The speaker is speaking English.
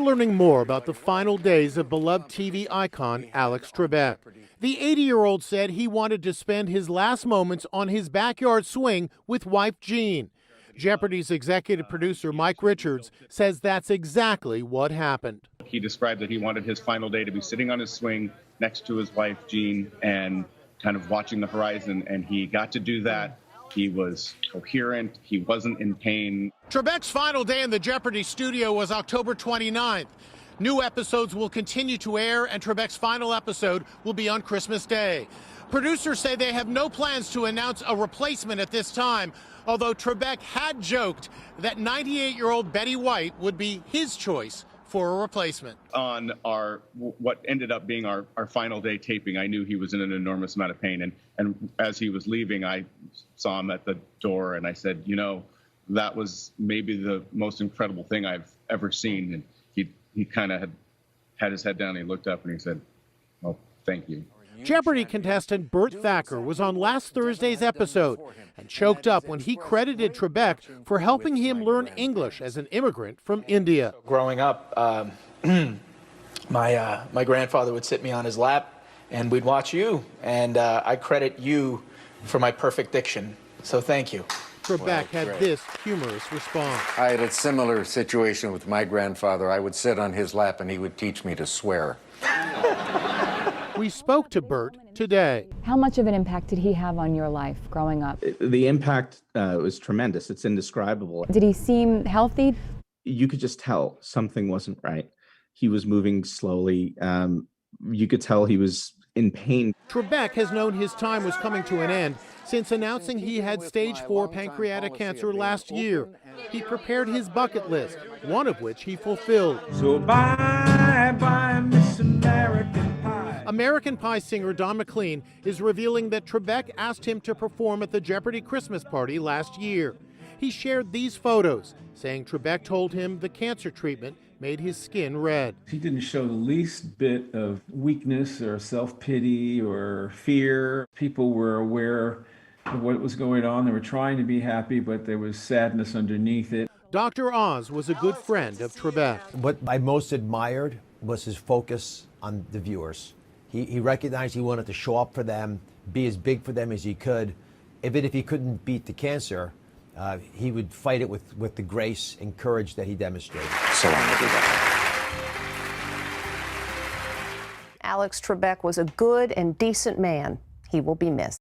Learning more about the final days of beloved TV icon Alex Trebek. The 80-year-old said he wanted to spend his last moments on his backyard swing with wife Jean. Jeopardy's executive producer Mike Richards says that's exactly what happened. He described that he wanted his final day to be sitting on his swing next to his wife Jean and kind of watching the horizon, and he got to do that. He was coherent. He wasn't in pain. Trebek's final day in the Jeopardy studio was October 29th. New episodes will continue to air, and Trebek's final episode will be on Christmas Day. Producers say they have no plans to announce a replacement at this time, although Trebek had joked that 98-year-old Betty White would be his choice for a replacement. On what ended up being our final day taping, I knew he was in an enormous amount of pain. And as he was leaving, I saw him at the door, and I said, you know, that was maybe the most incredible thing I've ever seen. And he kind of had his head down, and he looked up, and he said, well, thank you. Jeopardy contestant Bert Thacker was on last Thursday's episode and choked up when he credited Trebek for helping him learn English as an immigrant from India. Growing up, my grandfather would sit me on his lap and we'd watch you, and I credit you for my perfect diction, so thank you. Trebek had this humorous response. I had a similar situation with my grandfather. I would sit on his lap and he would teach me to swear. We spoke to Bert today. How much of an impact did he have on your life growing up? The impact was tremendous. It's indescribable. Did he seem healthy? You could just tell something wasn't right. He was moving slowly. You could tell he was in pain. Trebek has known his time was coming to an end since announcing he had stage 4 pancreatic cancer last year. He prepared his bucket list, one of which he fulfilled. So bye, bye, Miss American Pie. American Pie singer Don McLean is revealing that Trebek asked him to perform at the Jeopardy Christmas party last year. He shared these photos, saying Trebek told him the cancer treatment made his skin red. He didn't show the least bit of weakness or self-pity or fear. People were aware of what was going on. They were trying to be happy, but there was sadness underneath it. Dr. Oz was a good friend of Trebek. What I most admired was his focus on the viewers. He recognized he wanted to show up for them, be as big for them as he could. Even if he couldn't beat the cancer, he would fight it with the grace and courage that he demonstrated. So long, everybody. Alex Trebek was a good and decent man. He will be missed.